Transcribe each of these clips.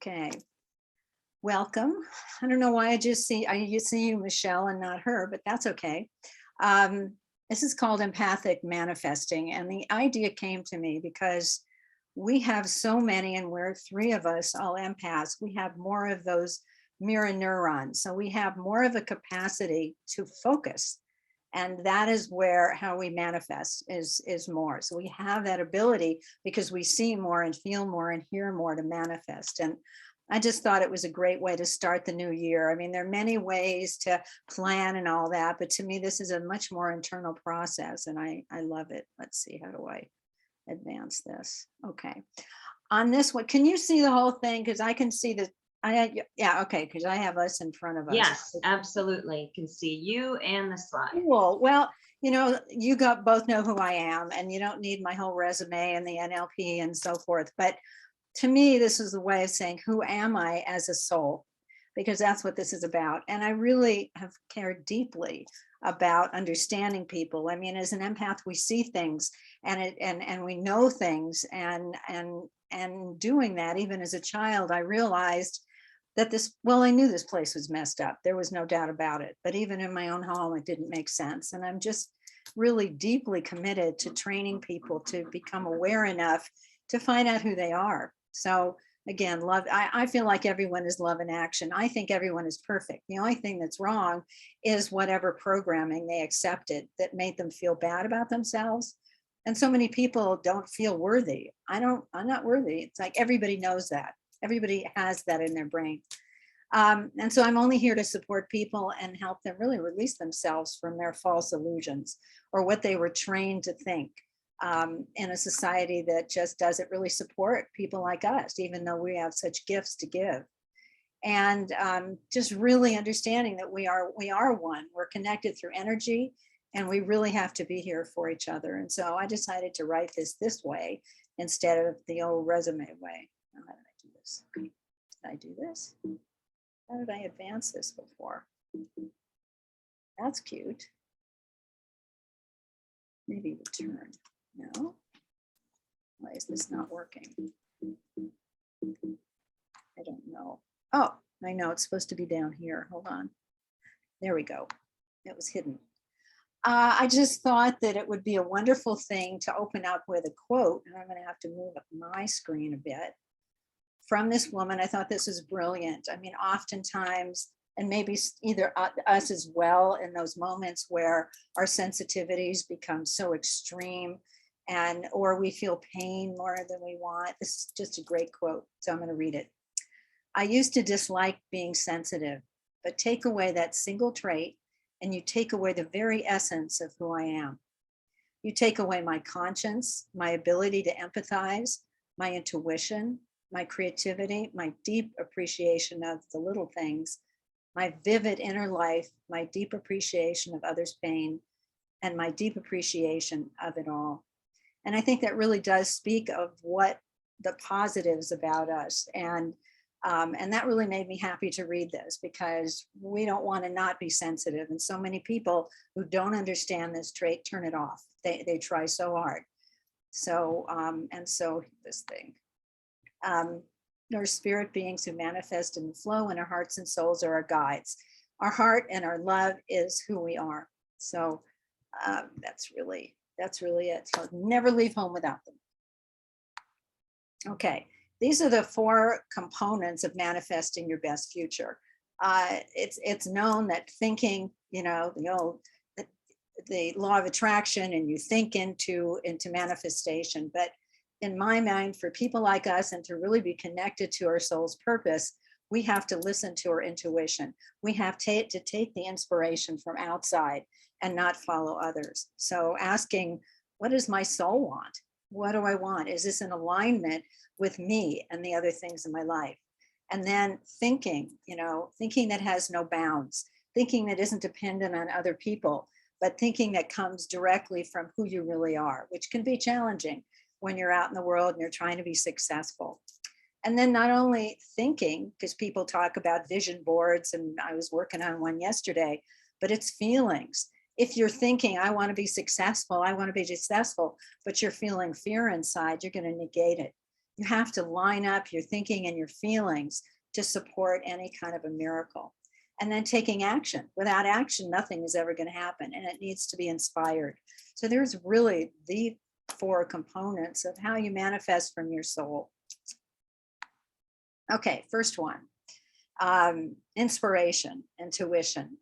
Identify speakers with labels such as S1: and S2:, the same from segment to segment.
S1: Okay, welcome. I don't know why I see you, Michelle, and not her, but that's okay. Um, this is called empathic manifesting, and the idea came to me because we have so many, and we're three of us, all empaths. We have more of those mirror neurons, so we have more of a capacity to focus, and that is where how we manifest is more. So we have that ability because we see more and feel more and hear more to manifest. And I just thought it was a great way to start the new year. I mean, there are many ways to plan and all that, but to me, this is a much more internal process, and I love it. Let's see, how do I advance this? Okay. On this one, can you see the whole thing? Because I can see the, yeah, okay, because I have us in front of us.
S2: Yes, absolutely. Can see you and the slide.
S1: Cool. Well, you got both know who I am, and you don't need my whole resume and the NLP and so forth. But to me, this is a way of saying, who am I as a soul? Because that's what this is about. And I really have cared deeply about understanding people. I mean, as an empath, we see things and we know things, and doing that, even as a child, I realized that I knew this place was messed up. There was no doubt about it. But even in my own home, it didn't make sense. And I'm just really deeply committed to training people to become aware enough to find out who they are. So again, love, I feel like everyone is love in action. I think everyone is perfect. The only thing that's wrong is whatever programming they accepted that made them feel bad about themselves. And so many people don't feel worthy. I'm not worthy. It's like everybody knows that. Everybody has that in their brain. And so I'm only here to support people and help them really release themselves from their false illusions or what they were trained to think, in a society that just doesn't really support people like us, even though we have such gifts to give. And just really understanding that we are one. We're connected through energy, and we really have to be here for each other. And so I decided to write this way instead of the old resume way. How did I do this? Did I do this? How did I advance this before? That's cute. Maybe return. No. Why is this not working? I don't know. Oh, I know it's supposed to be down here. Hold on. There we go. It was hidden. I just thought that it would be a wonderful thing to open up with a quote, and I'm going to have to move up my screen a bit, from this woman. I thought this was brilliant. I mean, oftentimes, and maybe either us as well, in those moments where our sensitivities become so extreme, or we feel pain more than we want. This is just a great quote, so I'm going to read it. I used to dislike being sensitive, but take away that single trait and you take away the very essence of who I am. You take away my conscience, my ability to empathize, my intuition, my creativity, my deep appreciation of the little things, my vivid inner life, my deep appreciation of others' pain, and my deep appreciation of it all. And I think that really does speak of what the positives about us. And that really made me happy to read this, because we don't want to not be sensitive. And so many people who don't understand this trait turn it off. They try so hard. So, so this thing. Our spirit beings who manifest in the flow, and our hearts and souls are our guides. Our heart and our love is who we are. So that's really it. So never leave home without them. Okay, these are the 4 components of manifesting your best future. It's known that thinking, the law of attraction, and you think into manifestation. But in my mind, for people like us, and to really be connected to our soul's purpose, we have to listen to our intuition. We have to take the inspiration from outside and not follow others. So asking, what does my soul want? What do I want? Is this in alignment with me and the other things in my life? And then thinking that has no bounds, thinking that isn't dependent on other people, but thinking that comes directly from who you really are, which can be challenging when you're out in the world and you're trying to be successful. And then not only thinking, because people talk about vision boards, and I was working on one yesterday, but it's feelings. If you're thinking, I want to be successful, but you're feeling fear inside, you're going to negate it. You have to line up your thinking and your feelings to support any kind of a miracle. And then taking action. Without action, nothing is ever going to happen, and it needs to be inspired. So there's really the 4 components of how you manifest from your soul. Okay, first one, inspiration, intuition.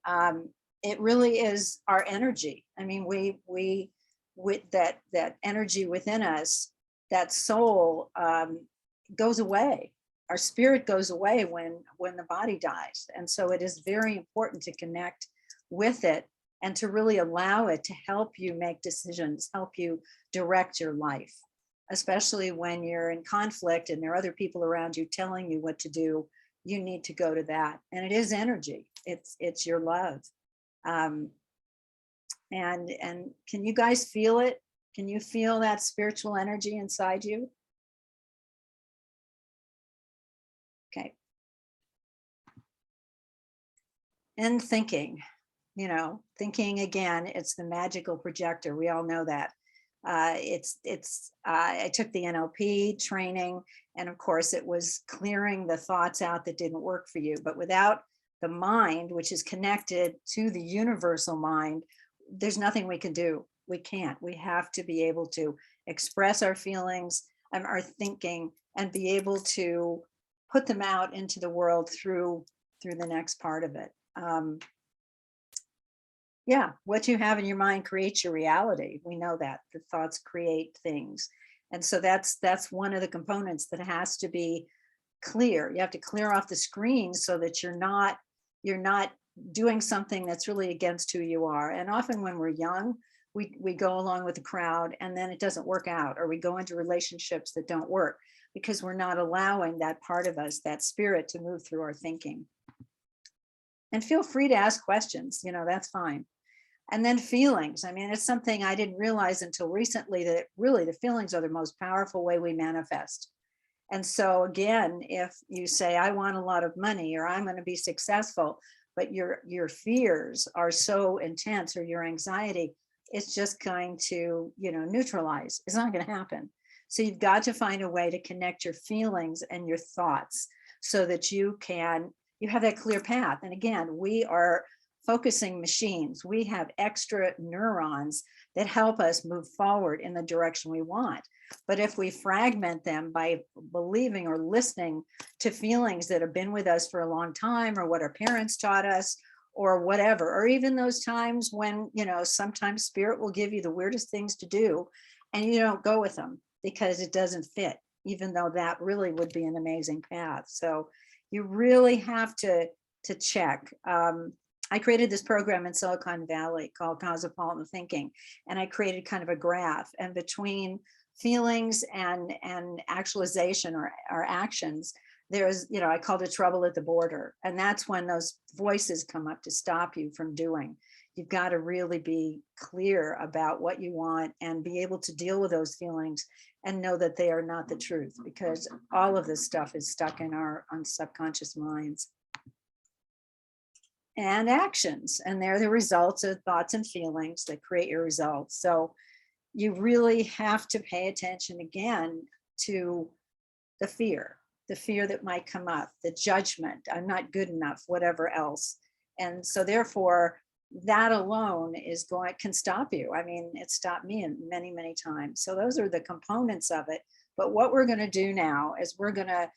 S1: It really is our energy. I mean, we with that energy within us, that soul goes away. Our spirit goes away when the body dies, and so it is very important to connect with it and to really allow it to help you make decisions, help you direct your life, especially when you're in conflict and there are other people around you telling you what to do. You need to go to that, and it is energy. It's your love. And can you guys feel it? Can you feel that spiritual energy inside you? Okay. And thinking, thinking again, it's the magical projector. We all know that. I took the NLP training, and of course it was clearing the thoughts out that didn't work for you. But without the mind, which is connected to the universal mind, there's nothing we can do. We can't. We have to be able to express our feelings and our thinking and be able to put them out into the world through the next part of it. Yeah, what you have in your mind creates your reality. We know that the thoughts create things. And so that's one of the components that has to be clear. You have to clear off the screen so that you're not doing something that's really against who you are. And often when we're young, we go along with the crowd, and then it doesn't work out, or we go into relationships that don't work because we're not allowing that part of us, that spirit, to move through our thinking. And feel free to ask questions, that's fine. And then feelings. I mean, it's something I didn't realize until recently, that really the feelings are the most powerful way we manifest. And so again, if you say, I want a lot of money, or I'm going to be successful, but your fears are so intense, or your anxiety, it's just going to, neutralize. It's not going to happen. So you've got to find a way to connect your feelings and your thoughts so that you have that clear path. And again, we are focusing machines. We have extra neurons that help us move forward in the direction we want. But if we fragment them by believing or listening to feelings that have been with us for a long time, or what our parents taught us, or whatever, or even those times when, sometimes spirit will give you the weirdest things to do and you don't go with them because it doesn't fit, even though that really would be an amazing path. So you really have to check. I created this program in Silicon Valley called Cosmopolitan Thinking, and I created kind of a graph, and between feelings and actualization or actions, there's, I called it trouble at the border. And that's when those voices come up to stop you from doing. You've got to really be clear about what you want and be able to deal with those feelings and know that they are not the truth, because all of this stuff is stuck in our subconscious minds. And actions, and they're the results of thoughts and feelings that create your results. So you really have to pay attention again to the fear that might come up, the judgment, I'm not good enough, whatever else. And so therefore, that alone can stop you. I mean, it stopped me many, many times. So those are the components of it. But what we're going to do now is we're going to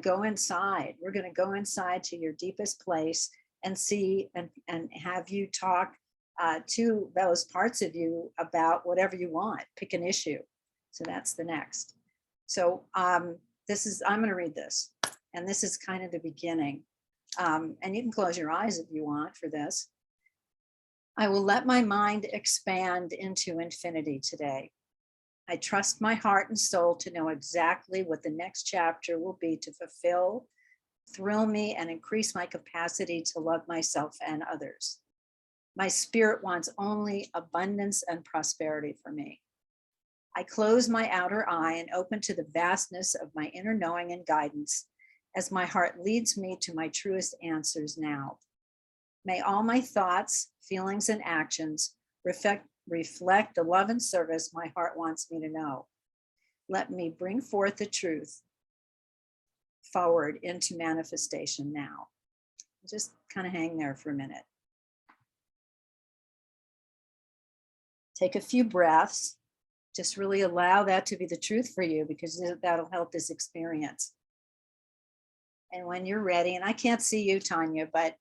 S1: go inside. We're going to go inside to your deepest place and see and have you talk to those parts of you about whatever you want. Pick an issue. So that's the next. So I'm going to read this, and this is kind of the beginning. And you can close your eyes if you want for this. I will let my mind expand into infinity today. I trust my heart and soul to know exactly what the next chapter will be to fulfill, thrill me, and increase my capacity to love myself and others. My spirit wants only abundance and prosperity for me. I close my outer eye and open to the vastness of my inner knowing and guidance as my heart leads me to my truest answers now. May all my thoughts, feelings, and actions reflect the love and service my heart wants me to know. Let me bring forth the truth forward into manifestation now. Just kind of hang there for a minute. Take a few breaths. Just really allow that to be the truth for you, because that'll help this experience. And when you're ready, and I can't see you, Tanya, but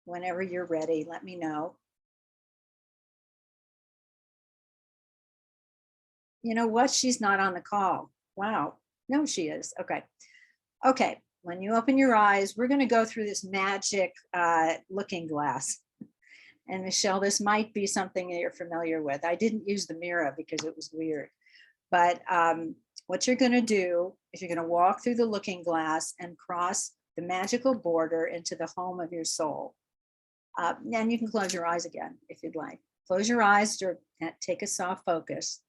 S1: whenever you're ready, let me know. You know what? She's not on the call. Wow. No, she is. Okay. Okay. When you open your eyes, we're going to go through this magic looking glass. And Michelle, this might be something that you're familiar with. I didn't use the mirror because it was weird. But what you're going to do is you're going to walk through the looking glass and cross the magical border into the home of your soul. And you can close your eyes again if you'd like. Close your eyes or take a soft focus.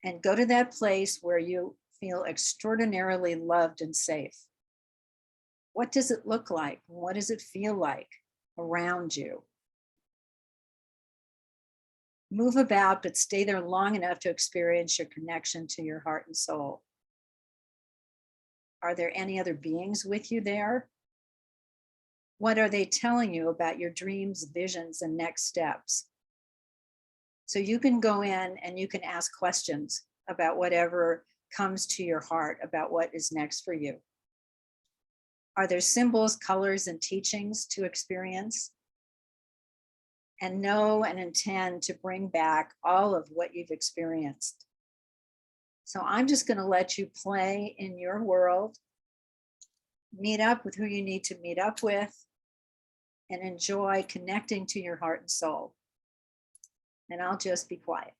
S1: And go to that place where you feel extraordinarily loved and safe. What does it look like? What does it feel like around you? Move about, but stay there long enough to experience your connection to your heart and soul. Are there any other beings with you there? What are they telling you about your dreams, visions, and next steps? So you can go in and you can ask questions about whatever comes to your heart about what is next for you. Are there symbols, colors, and teachings to experience? And know and intend to bring back all of what you've experienced. So I'm just going to let you play in your world, meet up with who you need to meet up with, and enjoy connecting to your heart and soul. And I'll just be quiet.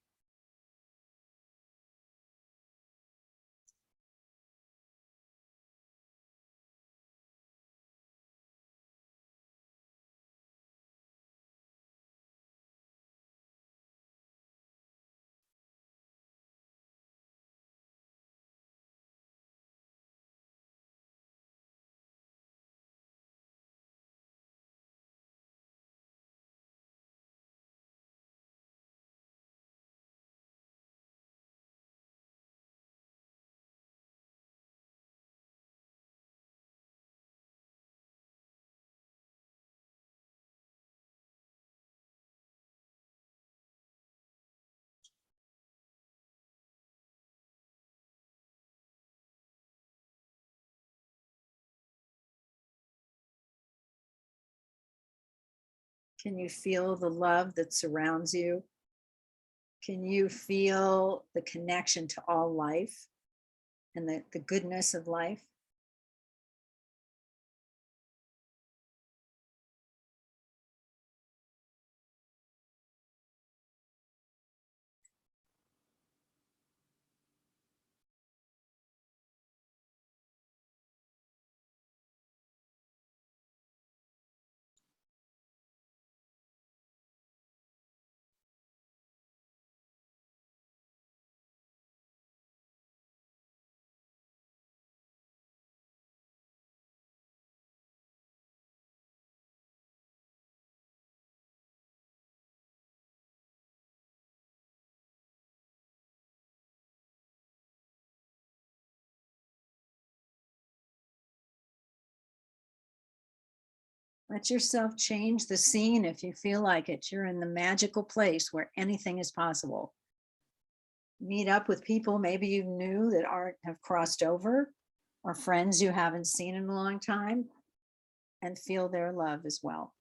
S1: Can you feel the love that surrounds you? Can you feel the connection to all life and the goodness of life? Let yourself change the scene if you feel like it. You're in the magical place where anything is possible. Meet up with people maybe you knew that have crossed over, or friends you haven't seen in a long time, and feel their love as well.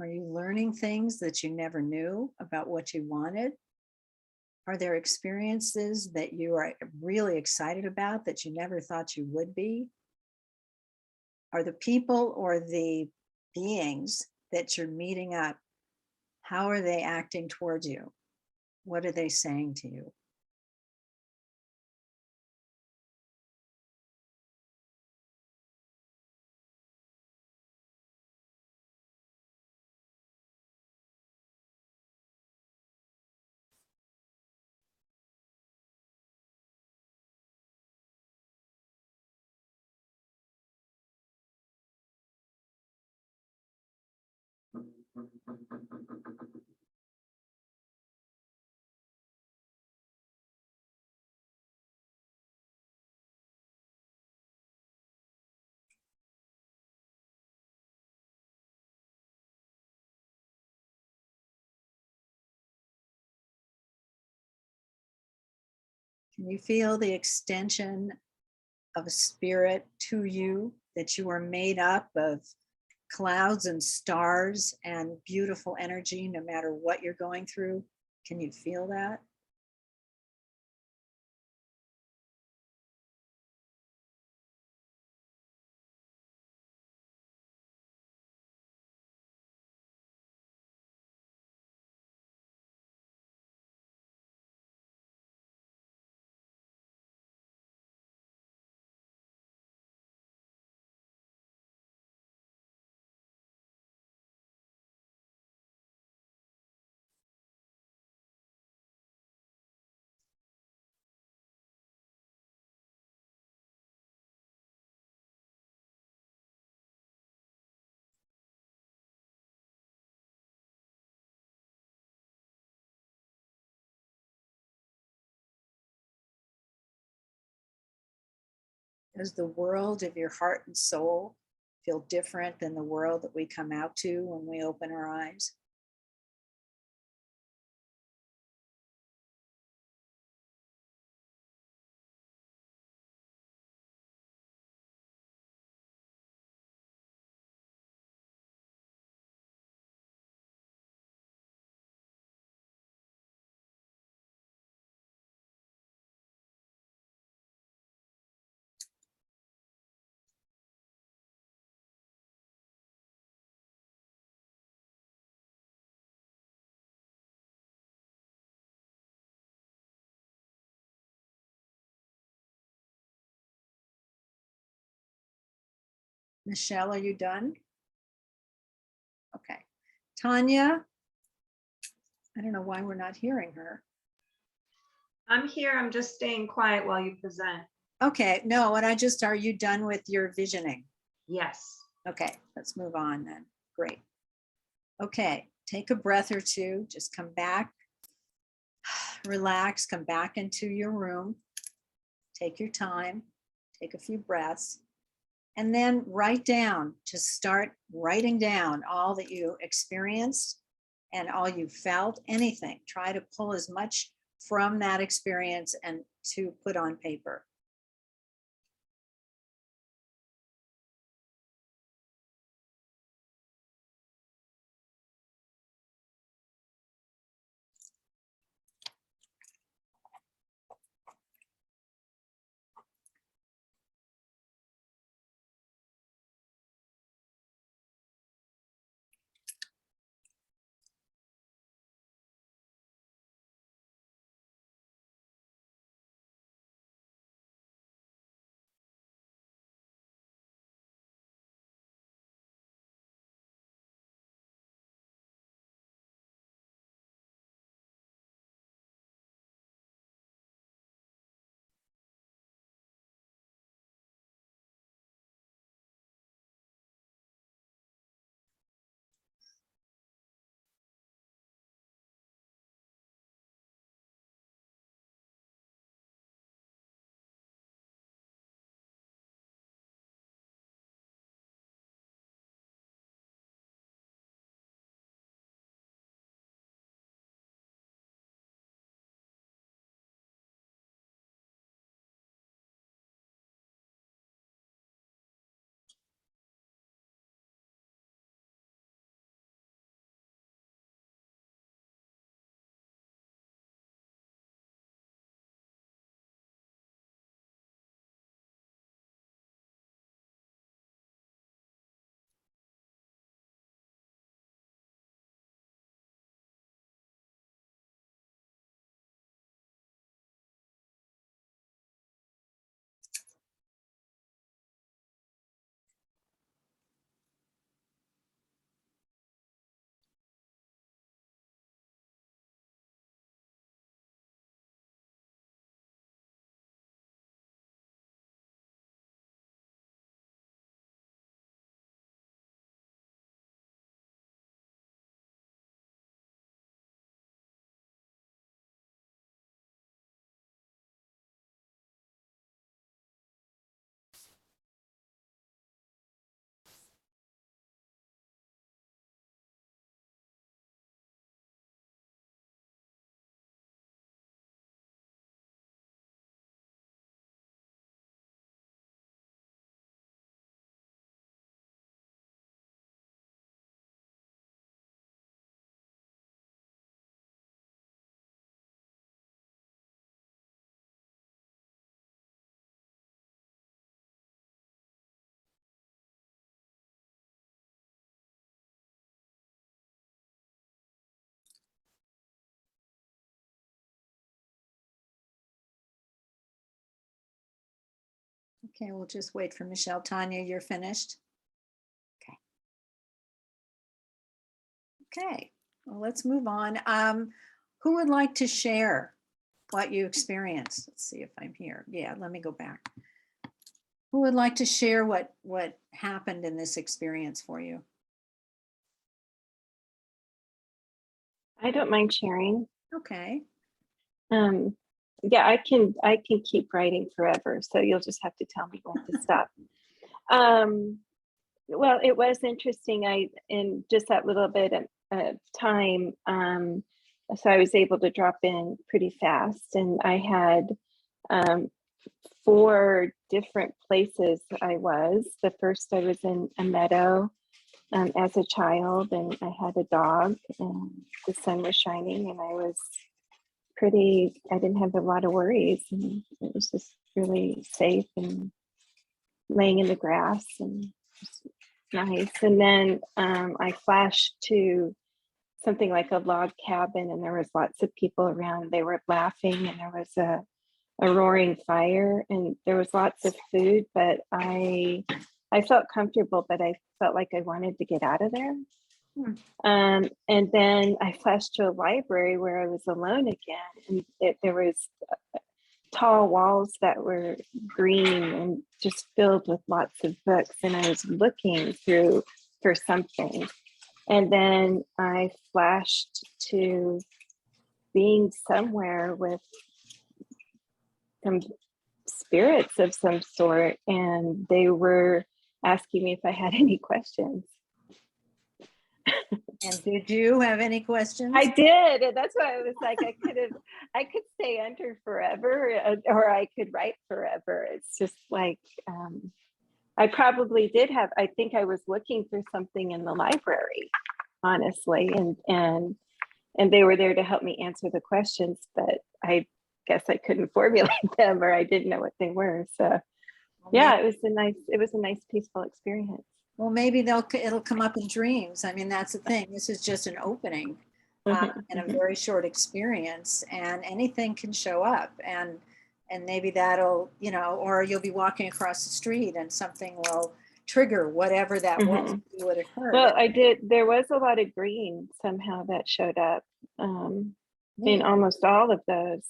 S1: Are you learning things that you never knew about what you wanted? Are there experiences that you are really excited about that you never thought you would be? Are the people or the beings that you're meeting up, how are they acting towards you? What are they saying to you? Can you feel the extension of a spirit to you, that you are made up of clouds and stars and beautiful energy no matter what you're going through? Can you feel that? Does the world of your heart and soul feel different than the world that we come out to when we open our eyes? Michelle, are you done? Okay. Tanya, I don't know why we're not hearing her.
S2: I'm here. I'm just staying quiet while you present.
S1: Okay, no, are you done with your visioning?
S2: Yes.
S1: Okay, let's move on then. Great. Okay, take a breath or two, just come back, relax, come back into your room, take your time, take a few breaths, and then write down, just start writing down all that you experienced and all you felt, anything. Try to pull as much from that experience and to put on paper. Okay, we'll just wait for Michelle. Tanya, you're finished? Okay. Okay, well, let's move on. Who would like to share what you experienced? Let's see if I'm here. Yeah, let me go back. Who would like to share what happened in this experience for you?
S3: I don't mind sharing.
S1: Okay.
S3: Yeah, I can keep writing forever, so you'll just have to tell me when to stop. Well, it was interesting. In just that little bit of time, so I was able to drop in pretty fast, and I had 4 different places I was. The first, I was in a meadow as a child, and I had a dog, and the sun was shining, and I didn't have a lot of worries, and it was just really safe and laying in the grass and just nice. And then I flashed to something like a log cabin, and there was lots of people around. They were laughing, and there was a roaring fire, and there was lots of food, but I felt comfortable, but I felt like I wanted to get out of there. And then I flashed to a library where I was alone again, and there was tall walls that were green and just filled with lots of books, and I was looking through for something. And then I flashed to being somewhere with some spirits of some sort, and they were asking me if I had any questions.
S1: And did you have any questions?
S3: I did, and that's why I was like, I could stay under forever, or I could write forever. It's just like, I probably did have. I think I was looking for something in the library, honestly, and they were there to help me answer the questions, but I guess I couldn't formulate them, or I didn't know what they were. So, yeah, it was a nice, peaceful experience.
S1: Well, maybe it'll come up in dreams. I mean, that's the thing. This is just an opening and a very short experience, and anything can show up, and maybe that'll, or you'll be walking across the street and something will trigger whatever that was you would have heard.
S3: Well, I did. There was a lot of green somehow that showed up in almost all of those.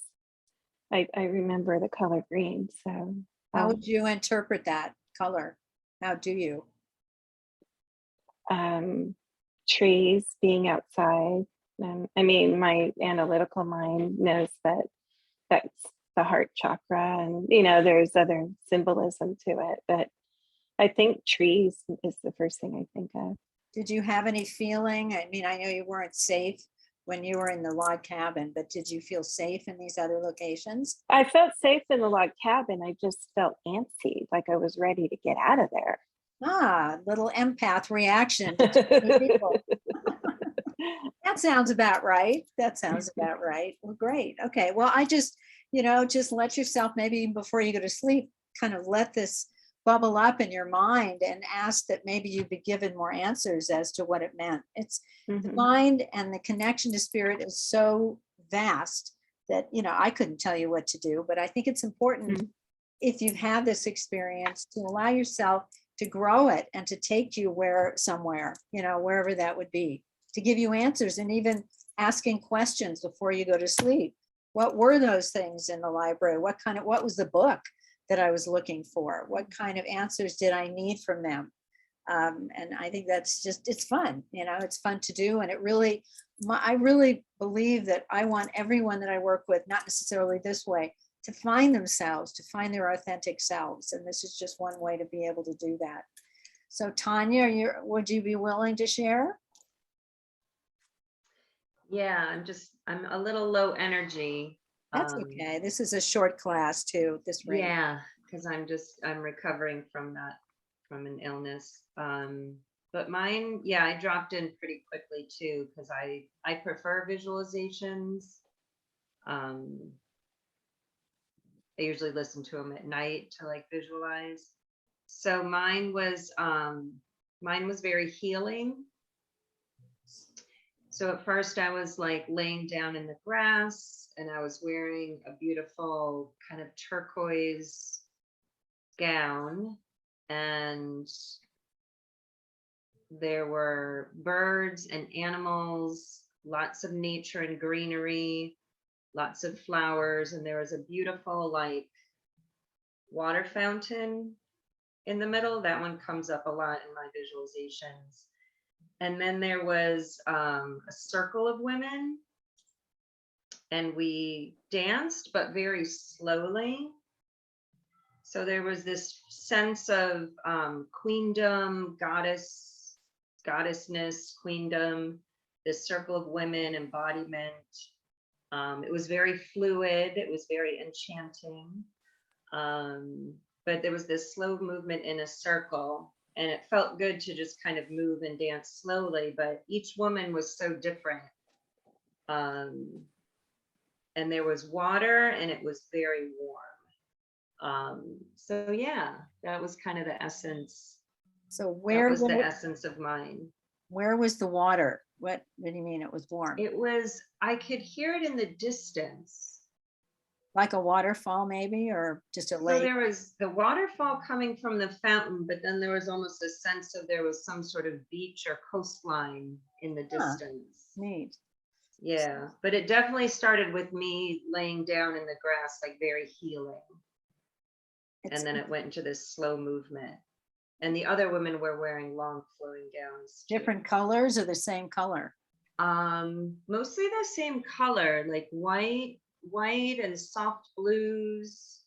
S3: I remember the color green. So
S1: how would you interpret that color? How do you?
S3: Trees, being outside. I mean, my analytical mind knows that that's the heart chakra, and there's other symbolism to it, but I think trees is the first thing I think of.
S1: Did you have any feeling? I mean, I know you weren't safe when you were in the log cabin, but did you feel safe in these other locations?
S3: I felt safe in the log cabin. I just felt antsy, like I was ready to get out of there.
S1: Little empath reaction to too many people. That sounds about right. That sounds about right. Well, great. Okay. Well, I just let yourself, maybe before you go to sleep, kind of let this bubble up in your mind and ask that maybe you be given more answers as to what it meant. It's the mind, and the connection to spirit is so vast that, I couldn't tell you what to do, but I think it's important if you've had this experience to allow yourself to grow it and to take you somewhere, wherever that would be, to give you answers, and even asking questions before you go to sleep. What were those things in the library? What was the book that I was looking for? What kind of answers did I need from them? And I think that's it's fun, it's fun to do. And I really believe that I want everyone that I work with, not necessarily this way, to find themselves, to find their authentic selves. And this is just one way to be able to do that. So Tanya, would you be willing to share?
S2: Yeah, I'm a little low energy.
S1: That's okay. This is a short class too, this range.
S2: Yeah, because I'm recovering from an illness. But mine, yeah, I dropped in pretty quickly too, because I prefer visualizations. I usually listen to them at night to like visualize. So mine was very healing. So at first I was like laying down in the grass, and I was wearing a beautiful kind of turquoise gown, and there were birds and animals, lots of nature and greenery, lots of flowers, and there was a beautiful like water fountain in the middle. That one comes up a lot in my visualizations. And then there was a circle of women, and we danced, but very slowly. So there was this sense of queendom, goddessness, queendom, this circle of women, embodiment. It was very fluid. It was very enchanting. But there was this slow movement in a circle, and it felt good to just kind of move and dance slowly, but each woman was so different. And there was water, and it was very warm. So yeah, that was kind of the essence.
S1: So
S2: That
S1: where
S2: was the essence of mine.
S1: where was the water? What do you mean it was warm?
S2: It was, I could hear it in the distance.
S1: Like a waterfall maybe, or just a
S2: So
S1: lake?
S2: there was the waterfall coming from the fountain, but then there was almost a sense of there was some sort of beach or coastline in the distance.
S1: Neat.
S2: Yeah, but it definitely started with me laying down in the grass, like very healing.
S1: It's
S2: And then it went into this slow movement. And the other women were wearing long flowing gowns too.
S1: different colors or the same color?
S2: Mostly the same color, like white and soft blues.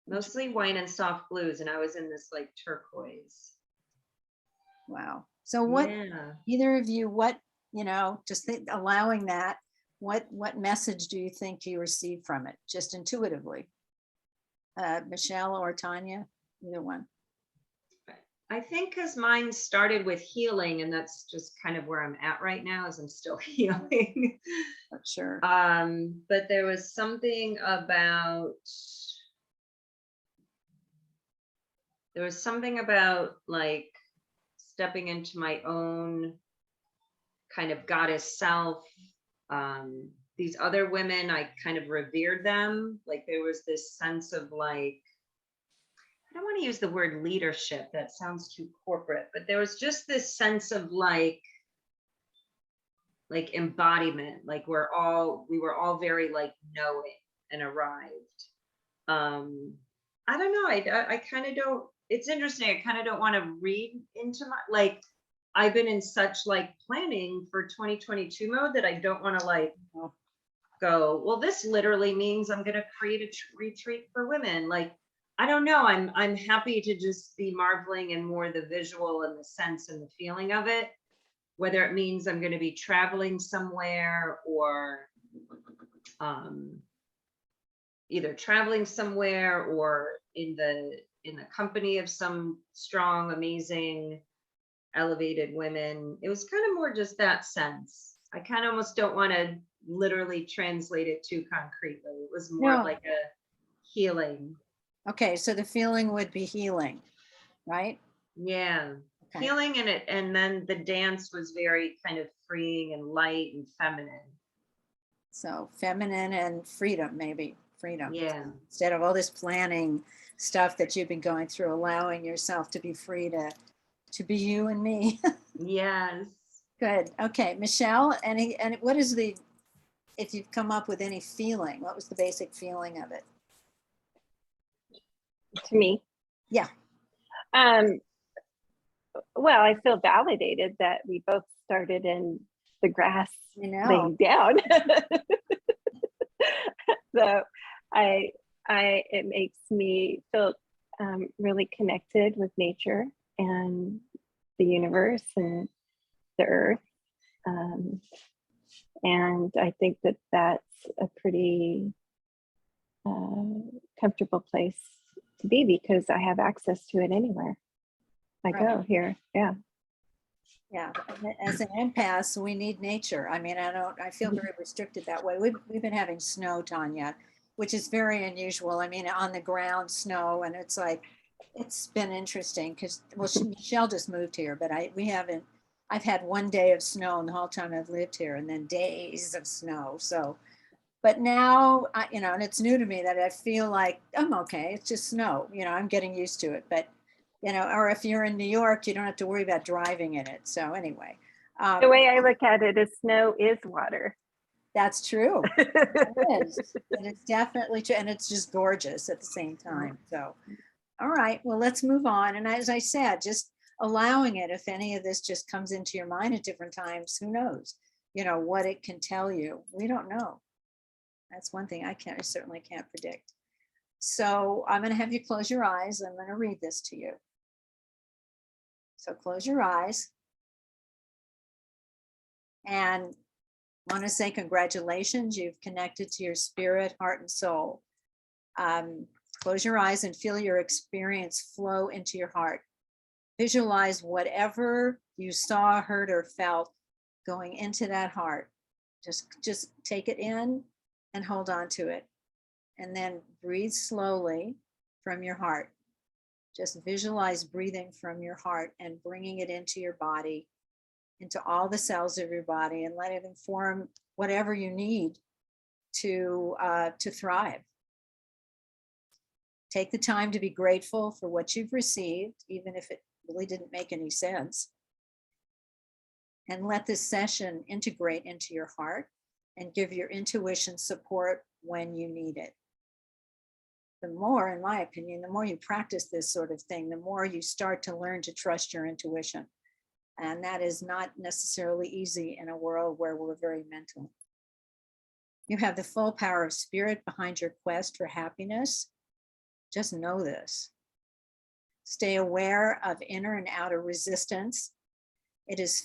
S2: Mostly white and soft blues, and I was in this like turquoise.
S1: Wow. So what,
S2: Yeah.
S1: either of you, what, just allowing that, what message do you think you received from it, just intuitively? Michelle or Tanya, either one.
S2: I think because mine started with healing, and that's just kind of where I'm at right now, is I'm still healing.
S1: Sure.
S2: But there was something about like stepping into my own kind of goddess self. These other women, I kind of revered them. Like there was this sense of like, I don't want to use the word leadership, that sounds too corporate, but there was just this sense of like embodiment, like we were all very like knowing and arrived. I don't know, I kind of don't, it's interesting, I kind of don't want to read into my, like I've been in such like planning for 2022 mode that I don't want to like go, well, this literally means I'm going to create a retreat for women. Like, I don't know. I'm happy to just be marveling in more the visual and the sense and the feeling of it, whether it means I'm going to be traveling somewhere or either traveling somewhere or in the company of some strong, amazing, elevated women. It was kind of more just that sense. I kind of almost don't want to literally translate it too concretely. It was more
S1: No.
S2: like a healing.
S1: Okay, so the feeling would be healing, right?
S2: Yeah.
S1: Okay.
S2: Healing in it. And then the dance was very kind of freeing and light and feminine.
S1: So feminine and freedom, maybe freedom.
S2: Yeah.
S1: Instead of all this planning stuff that you've been going through, allowing yourself to be free to be you and me.
S2: Yes.
S1: Good. Okay, Michelle, and what is the, if you've come up with any feeling, what was the basic feeling of it?
S3: To me.
S1: Yeah.
S3: Well, I feel validated that we both started in the grass laying
S1: know.
S3: down. So it makes me feel really connected with nature and the universe and the earth. And I think that that's a pretty comfortable place to be because I have access to it anywhere I go here. Yeah.
S1: Yeah, as an empath, we need nature. I mean, I feel very restricted that way. We've been having snow, Tanya, which is very unusual. I mean, on the ground snow, and it's like, it's been interesting because, well, Michelle just moved here, but I've had one day of snow in the whole time I've lived here and then days of snow. So But now, and it's new to me that I feel like I'm okay. It's just snow, I'm getting used to it. But, or if you're in New York, you don't have to worry about driving in it. So anyway,
S3: The way I look at it is snow is water.
S1: that's true. It is. And it's definitely true. And it's just gorgeous at the same time. So, all right, well, let's move on. And as I said, just allowing it, if any of this just comes into your mind at different times, who knows, what it can tell you. We don't know. That's one thing I certainly can't predict. So I'm going to have you close your eyes. I'm going to read this to you. So close your eyes. And I want to say congratulations. You've connected to your spirit, heart, and soul. Close your eyes and feel your experience flow into your heart. Visualize whatever you saw, heard, or felt going into that heart. Just take it in and hold on to it. And then breathe slowly from your heart. Just visualize breathing from your heart and bringing it into your body, into all the cells of your body, and let it inform whatever you need to thrive. Take the time to be grateful for what you've received, even if it really didn't make any sense. And let this session integrate into your heart and give your intuition support when you need it. The more, in my opinion, the more you practice this sort of thing, the more you start to learn to trust your intuition. And that is not necessarily easy in a world where we're very mental. You have the full power of spirit behind your quest for happiness. Just know this. Stay aware of inner and outer resistance. Is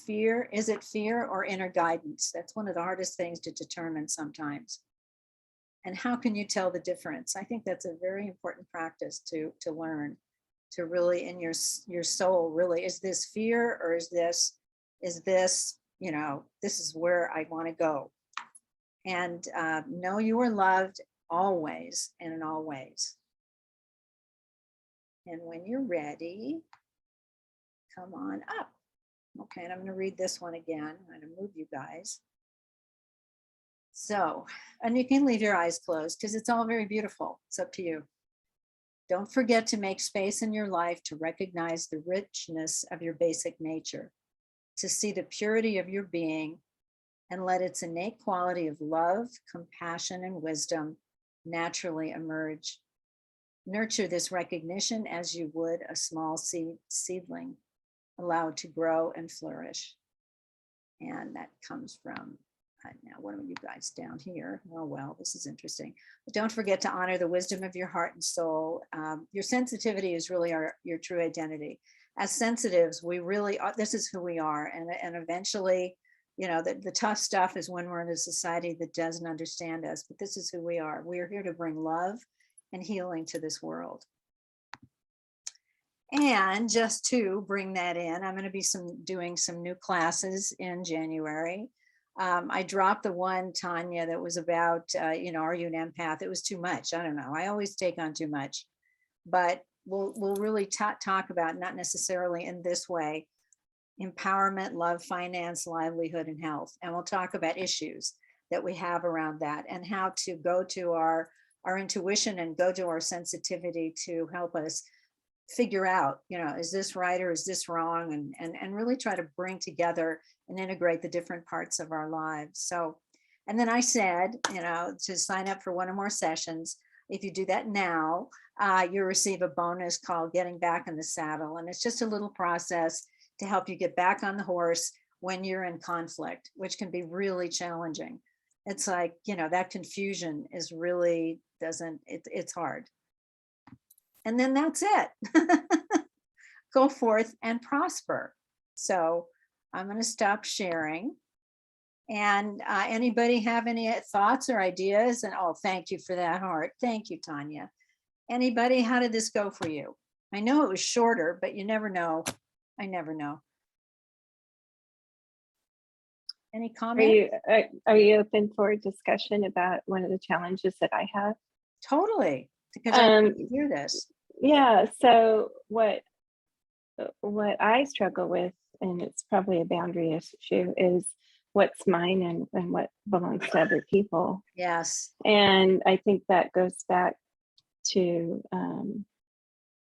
S1: it fear or inner guidance? That's one of the hardest things to determine sometimes. And how can you tell the difference? I think that's a very important practice to learn, to really in your soul, really, is this fear or is this, this is where I want to go. And know you are loved always and in all ways. And when you're ready, come on up. Okay, and I'm going to read this one again. I'm going to move you guys. So, and you can leave your eyes closed because it's all very beautiful. It's up to you. Don't forget to make space in your life to recognize the richness of your basic nature, to see the purity of your being, and let its innate quality of love, compassion, and wisdom naturally emerge. Nurture this recognition as you would a small seedling, allowed to grow and flourish. And that comes from, now one of you guys down here. Oh, well, this is interesting. But don't forget to honor the wisdom of your heart and soul. Your sensitivity is really your true identity. As sensitives, we really are, this is who we are. And eventually, the tough stuff is when we're in a society that doesn't understand us, but this is who we are. We are here to bring love and healing to this world. And just to bring that in, I'm going to be doing some new classes in January. I dropped the one, Tanya, that was about, are you an empath? It was too much. I don't know. I always take on too much, but we'll really talk about, not necessarily in this way, empowerment, love, finance, livelihood, and health. And we'll talk about issues that we have around that and how to go to our intuition and go to our sensitivity to help us figure out, is this right or is this wrong? And really try to bring together and integrate the different parts of our lives. So, and then I said, to sign up for one or more sessions. If you do that now, you'll receive a bonus called Getting Back in the Saddle. And it's just a little process to help you get back on the horse when you're in conflict, which can be really challenging. It's like, that confusion is really it's hard. And then that's it. Go forth and prosper. So I'm going to stop sharing. And anybody have any thoughts or ideas? And thank you for that heart. Thank you, Tanya. Anybody, how did this go for you? I know it was shorter, but you never know. I never know. Any comments?
S3: Are you open for discussion about one of the challenges that I have?
S1: Totally, because I hear this.
S3: Yeah, so what I struggle with, and it's probably a boundary issue, is what's mine and what belongs to other people.
S1: Yes.
S3: And I think that goes back to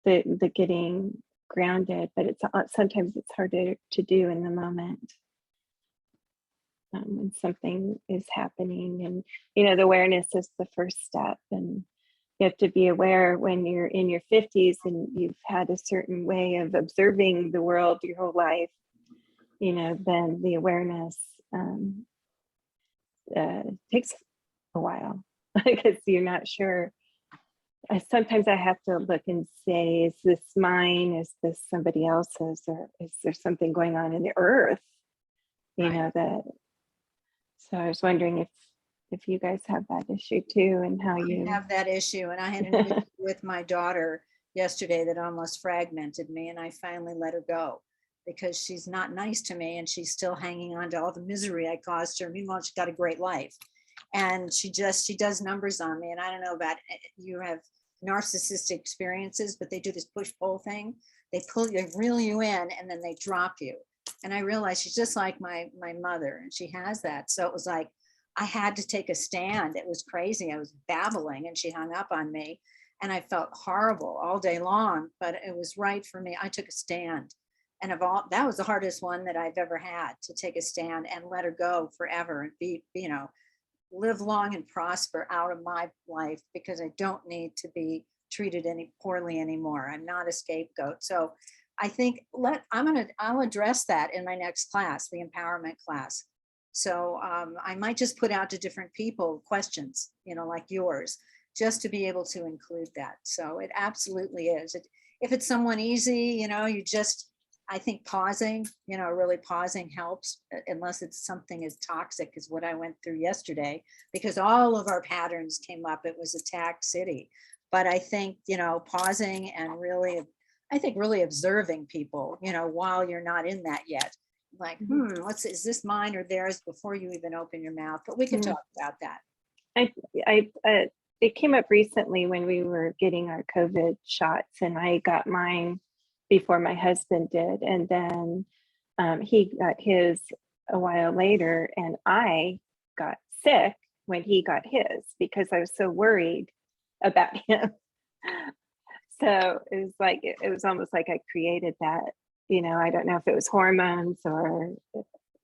S3: the getting grounded, but it's sometimes it's harder to do in the moment when something is happening. And the awareness is the first step, and you have to be aware when you're in your 50s and you've had a certain way of observing the world your whole life, then the awareness takes a while because you're not sure. Sometimes I have to look and say, is this mine? Is this somebody else's? Or is there something going on in the earth?
S1: Right.
S3: So I was wondering if you guys have that issue too, and how you
S1: have that issue, and I had an issue with my daughter yesterday that almost fragmented me, and I finally let her go because she's not nice to me and she's still hanging on to all the misery I caused her. Meanwhile, she's got a great life, and she does numbers on me. And I don't know about you have narcissistic experiences, but they do this push-pull thing. They reel you in and then they drop you. And I realized she's just like my mother, and she has that. So it was like I had to take a stand. It was crazy. I was babbling and she hung up on me, and I felt horrible all day long, but it was right for me. I took a stand, and that was the hardest one that I've ever had, to take a stand and let her go forever and be, live long and prosper out of my life, because I don't need to be treated any poorly anymore. I'm not a scapegoat. So I think I'll address that in my next class, the empowerment class. So I might just put out to different people questions, like yours, just to be able to include that. So it absolutely is. If it's someone easy, I think pausing, really pausing helps, unless it's something as toxic as what I went through yesterday, because all of our patterns came up. It was attack city. But I think, pausing and really observing people, while you're not in that yet. Like, is this mine or theirs, before you even open your mouth? But we can talk about that.
S3: It came up recently when we were getting our COVID shots, and I got mine before my husband did, and then he got his a while later, and I got sick when he got his because I was so worried about him. So it was almost like I created that. I don't know if it was hormones or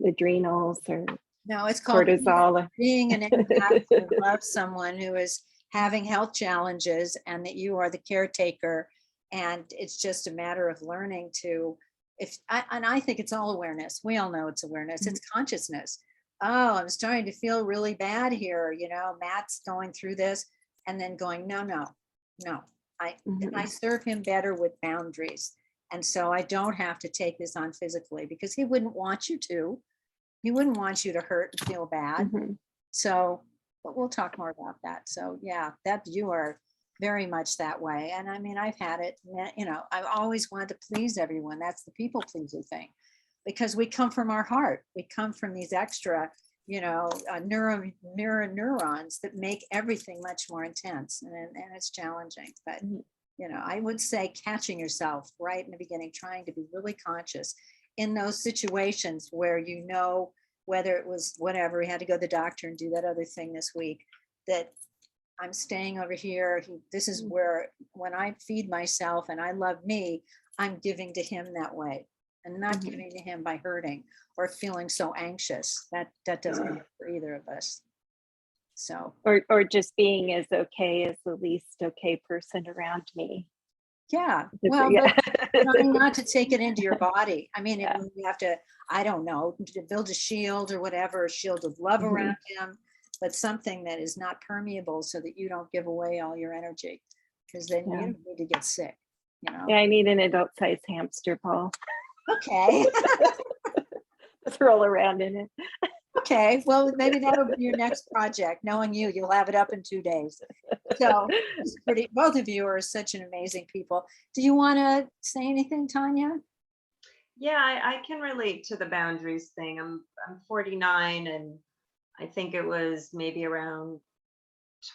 S3: adrenals or
S1: no, it's called
S3: cortisol.
S1: Being an empath who loves someone who is having health challenges, and that you are the caretaker. And it's just a matter of learning to, and I think it's all awareness. We all know it's awareness. It's consciousness. Oh, I'm starting to feel really bad here. Matt's going through this, and then going, no. I serve him better with boundaries. And so I don't have to take this on physically, because he wouldn't want you to. He wouldn't want you to hurt and feel bad. So, but we'll talk more about that. So yeah, that you are very much that way. And I mean, I've had it, I've always wanted to please everyone. That's the people pleaser thing, because we come from our heart. We come from these extra, mirror neurons that make everything much more intense, and it's challenging. But I would say catching yourself right in the beginning, trying to be really conscious in those situations where, whether it was whatever, he had to go to the doctor and do that other thing this week, that I'm staying over here. This is where, when I feed myself and I love me, I'm giving to him that way, and not giving to him by hurting or feeling so anxious. That doesn't work for either of us. So,
S3: or just being as okay as the least okay person around me.
S1: Yeah, well,
S3: yeah.
S1: but trying not to take it into your body. I mean, you have to, I don't know, to build a shield or whatever, a shield of love around him, but something that is not permeable, so that you don't give away all your energy, because then you don't need to get sick.
S3: Yeah, I need an adult-sized hamster ball.
S1: Okay.
S3: Let's roll around in it.
S1: Okay, well, maybe that'll be your next project. Knowing you'll have it up in 2 days. So it's both of you are such an amazing people. Do you want to say anything, Tanya?
S2: Yeah, I can relate to the boundaries thing. I'm 49, and I think it was maybe around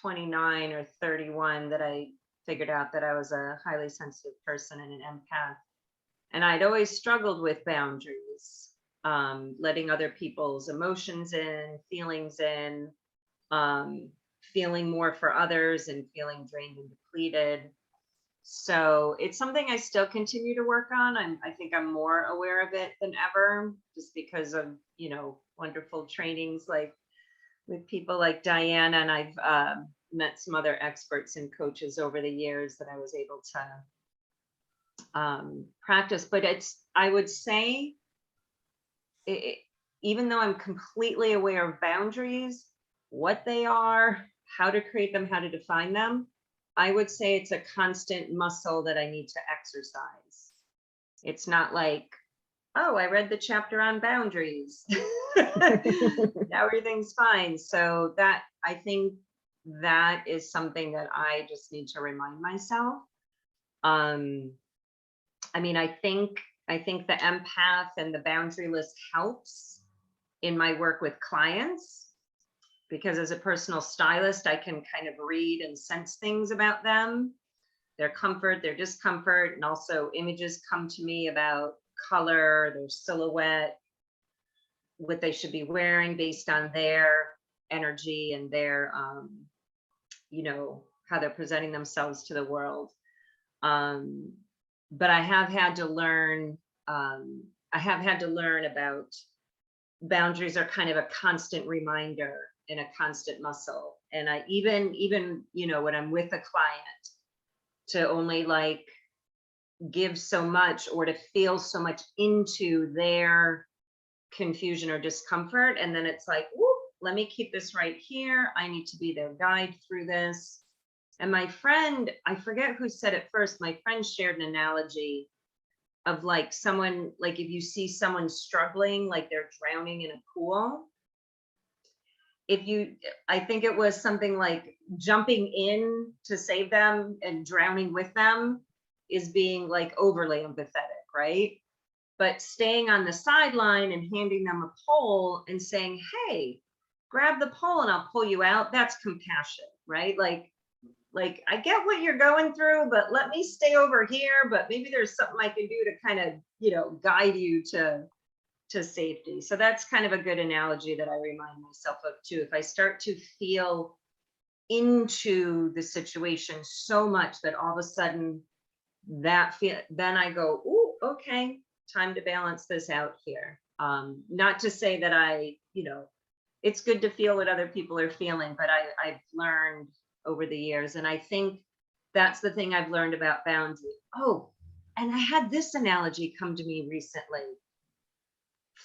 S2: 29 or 31 that I figured out that I was a highly sensitive person and an empath. And I'd always struggled with boundaries. letting other people's emotions in, feelings in, feeling more for others and feeling drained and depleted. So it's something I still continue to work on. I think I'm more aware of it than ever, just because of, you know, wonderful trainings like with people like Diana, and I've met some other experts and coaches over the years that I was able to practice. But I would say, even though I'm completely aware of boundaries, what they are, how to create them, how to define them, I would say it's a constant muscle that I need to exercise. It's not like, oh, I read the chapter on boundaries. Now everything's fine. So that, I think that is something that I just need to remind myself. I mean, I think the empath and the boundary list helps in my work with clients, because as a personal stylist, I can kind of read and sense things about them, their comfort, their discomfort, and also images come to me about color, their silhouette, what they should be wearing based on their energy and their, you know, how they're presenting themselves to the world. But I have had to learn, about boundaries are kind of a constant reminder and a constant muscle. And I even, you know, when I'm with a client, to only like give so much or to feel so much into their confusion or discomfort. And then it's like, whoop, let me keep this right here. I need to be their guide through this. And my friend, I forget who said it first, my friend shared an analogy of like someone, like if you see someone struggling, like they're drowning in a pool, I think it was something like jumping in to save them and drowning with them is being like overly empathetic, right? But staying on the sideline and handing them a pole and saying, hey, grab the pole and I'll pull you out, that's compassion, right? Like I get what you're going through, but let me stay over here, but maybe there's something I can do to kind of, you know, guide you to safety. So that's kind of a good analogy that I remind myself of too. If I start to feel into the situation so much that all of a sudden then I go, ooh, okay, time to balance this out here. Not to say that you know, it's good to feel what other people are feeling, but I've learned over the years, and I think that's the thing I've learned about boundary. Oh, and I had this analogy come to me recently.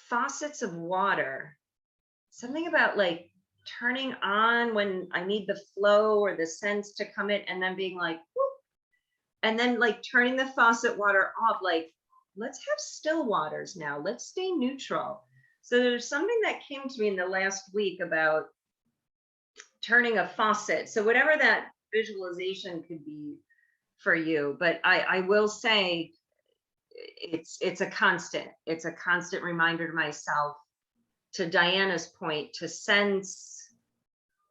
S2: Faucets of water, something about like turning on when I need the flow or the sense to come in, and then being like, whoop, and then like turning the faucet water off, like, let's have still waters now, let's stay neutral. So there's something that came to me in the last week about turning a faucet. So whatever that visualization could be for you, but I will say it's a constant reminder to myself, to Diana's point, to sense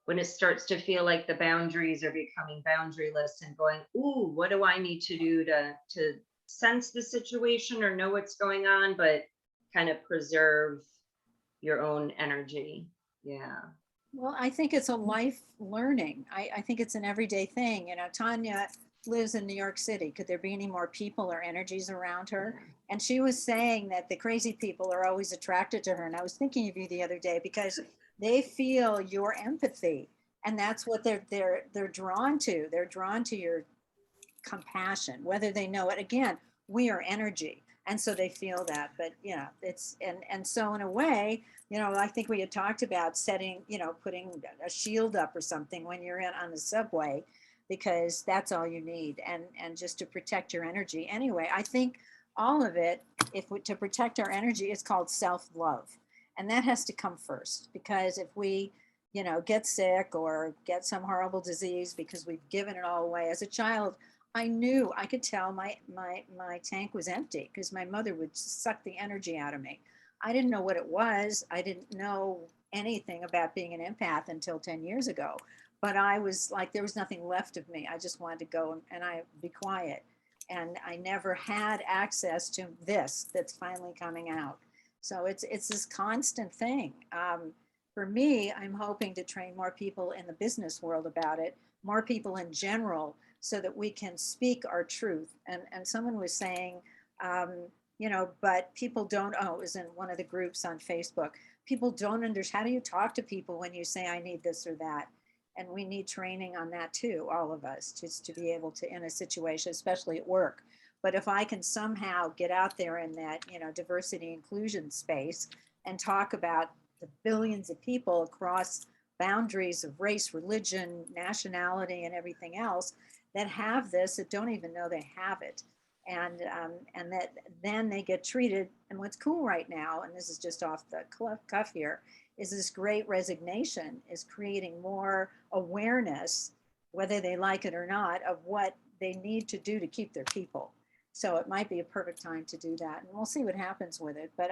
S2: when it starts to feel like the boundaries are becoming boundaryless and going, ooh, what do I need to do to sense the situation or know what's going on, but kind of preserve your own energy. Yeah.
S1: Well, I think it's a life learning. I think it's an everyday thing. You know, Tanya lives in New York City. Could there be any more people or energies around her? And she was saying that the crazy people are always attracted to her. And I was thinking of you the other day because they feel your empathy, and that's what they're drawn to. They're drawn to your compassion, whether they know it. Again, we are energy, and so they feel that. But yeah, it's and so in a way, you know, I think we had talked about setting, you know, putting a shield up or something when you're in on the subway, because that's all you need, and just to protect your energy. Anyway, I think all of it, if we, to protect our energy, is called self-love, and that has to come first, because if we, you know, get sick or get some horrible disease because we've given it all away. As a child, I knew, I could tell my tank was empty because my mother would suck the energy out of me. I didn't know what it was. I didn't know anything about being an empath until 10 years ago. But I was like, there was nothing left of me. I just wanted to go and I be quiet. And I never had access to this that's finally coming out. So it's this constant thing. For me, I'm hoping to train more people in the business world about it, more people in general, so that we can speak our truth. And someone was saying, um, but people don't, oh, it was in one of the groups on Facebook. People don't understand, how do you talk to people when you say, I need this or that? And we need training on that too, all of us, just to be able to, in a situation, especially at work. But if I can somehow get out there in that, diversity inclusion space and talk about the billions of people across boundaries of race, religion, nationality, and everything else that have this, that don't even know they have it. And that then they get treated. And what's cool right now, and this is just off the cuff here, is this great resignation is creating more awareness, whether they like it or not, of what they need to do to keep their people. So it might be a perfect time to do that. And we'll see what happens with it. But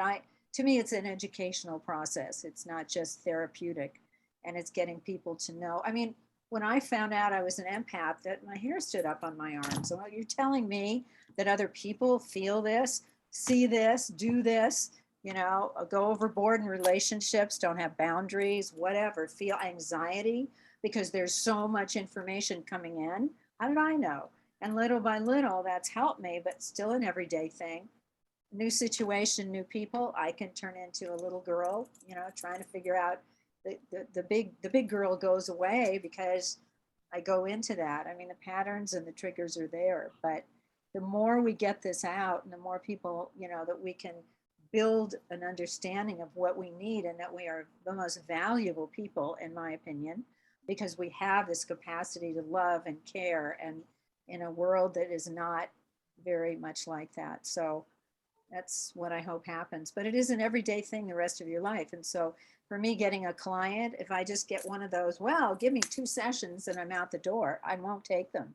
S1: to me, it's an educational process. It's not just therapeutic. And it's getting people to know. I mean, when I found out I was an empath, that my hair stood up on my arms. So you're telling me that other people feel this, see this, do this, go overboard in relationships, don't have boundaries, whatever, feel anxiety because there's so much information coming in. How did I know? And little by little, that's helped me, but still an everyday thing. New situation, new people, I can turn into a little girl, trying to figure out the big girl goes away because I go into that. I mean, the patterns and the triggers are there, but the more we get this out and the more people, that we can build an understanding of what we need and that we are the most valuable people, in my opinion, because we have this capacity to love and care, and in a world that is not very much like that. So that's what I hope happens. But it is an everyday thing the rest of your life. And so for me, getting a client, if I just get one of those, well, give me 2 sessions and I'm out the door, I won't take them.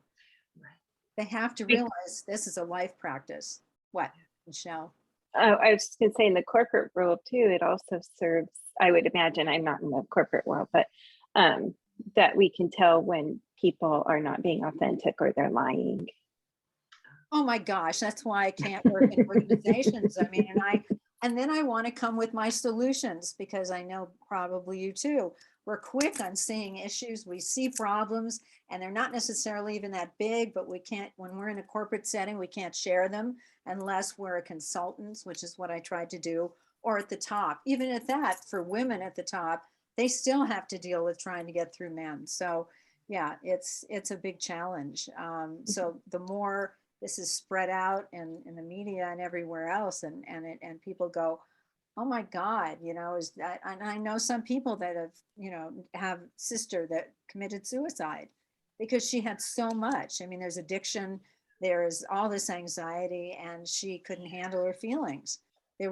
S1: They have to realize this is a life practice. What, Michelle?
S3: Oh, I was just going to say in the corporate world too, it also serves, I would imagine, I'm not in the corporate world, but that we can tell when people are not being authentic or they're lying.
S1: Oh my gosh, that's why I can't work in organizations. I mean, and then I want to come with my solutions, because I know probably you too. We're quick on seeing issues. We see problems and they're not necessarily even that big, but we can't, when we're in a corporate setting, we can't share them unless we're a consultant, which is what I tried to do, or at the top. Even at that, for women at the top, they still have to deal with trying to get through men. So yeah, it's a big challenge. So the more this is spread out in the media and everywhere else, and people go, oh my God, is that, and I know some people that have sister that committed suicide because she had so much. I mean, there's addiction, there's all this anxiety, and she couldn't handle her feelings. They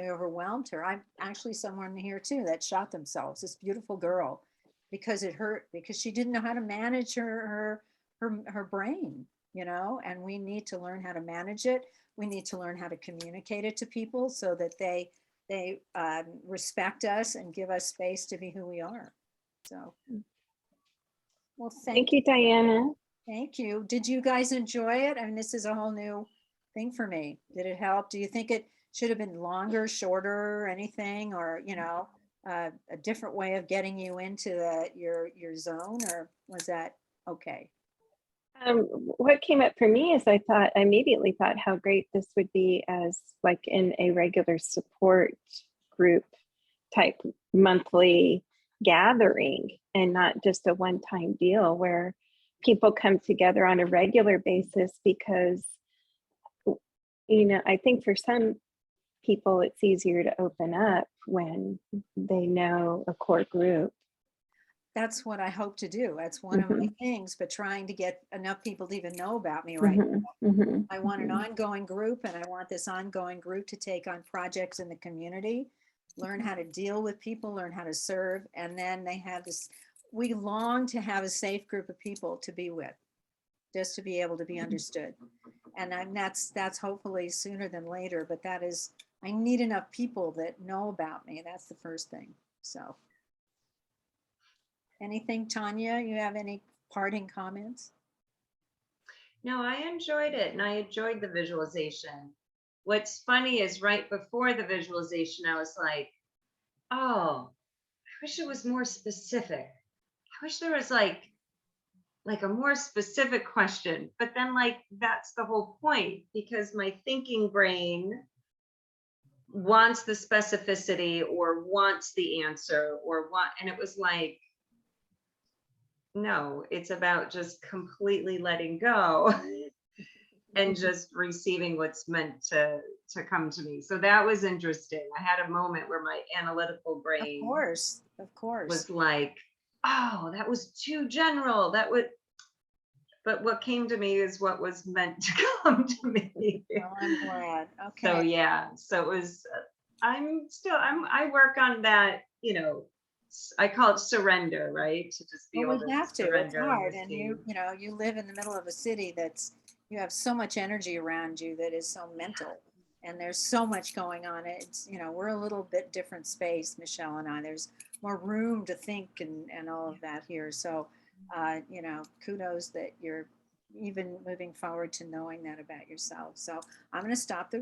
S1: overwhelmed her. I'm actually someone here too that shot themselves, this beautiful girl, because it hurt, because she didn't know how to manage her brain, and we need to learn how to manage it. We need to learn how to communicate it to people so that they respect us and give us space to be who we are. So, well,
S3: thank you, Diana.
S1: Thank you. Did you guys enjoy it? I mean, this is a whole new thing for me. Did it help? Do you think it should have been longer, shorter, or anything, or a different way of getting you into your zone, or was that okay?
S3: What came up for me is I immediately thought how great this would be as like in a regular support group type monthly gathering, and not just a one-time deal where people come together on a regular basis, because I think for some people it's easier to open up when they know a core group.
S1: That's what I hope to do. That's one of my things, but trying to get enough people to even know about me right now. I want an ongoing group, and I want this ongoing group to take on projects in the community, learn how to deal with people, learn how to serve. And then they have this, we long to have a safe group of people to be with, just to be able to be understood. And that's hopefully sooner than later, but I need enough people that know about me. That's the first thing. So. Anything, Tanya? You have any parting comments?
S2: No, I enjoyed it, and I enjoyed the visualization. what's funny is right before the visualization, I was like, oh, I wish it was more specific. I wish there was like a more specific question. But then like that's the whole point, because my thinking brain wants the specificity or wants the answer or want, and it was like, no, it's about just completely letting go and just receiving what's meant to come to me. So that was interesting. I had a moment where my analytical
S1: Of
S2: brain
S1: course, of course.
S2: was like, oh, that was too general. That would, but what came to me is what was meant to come to me.
S1: Well, I'm glad.
S2: So
S1: Okay.
S2: yeah, so it was, I work on that, I call it surrender, right? To just be
S1: Well,
S2: able
S1: we
S2: to
S1: have to. It's
S2: surrender and
S1: hard. And
S2: receive.
S1: you live in the middle of a city that's, you have so much energy around you that is so mental. And there's so much going on. It's, we're a little bit different space, Michelle and I. There's more room to think and all of that here. So, kudos that you're even moving forward to knowing that about yourself. So I'm going to stop the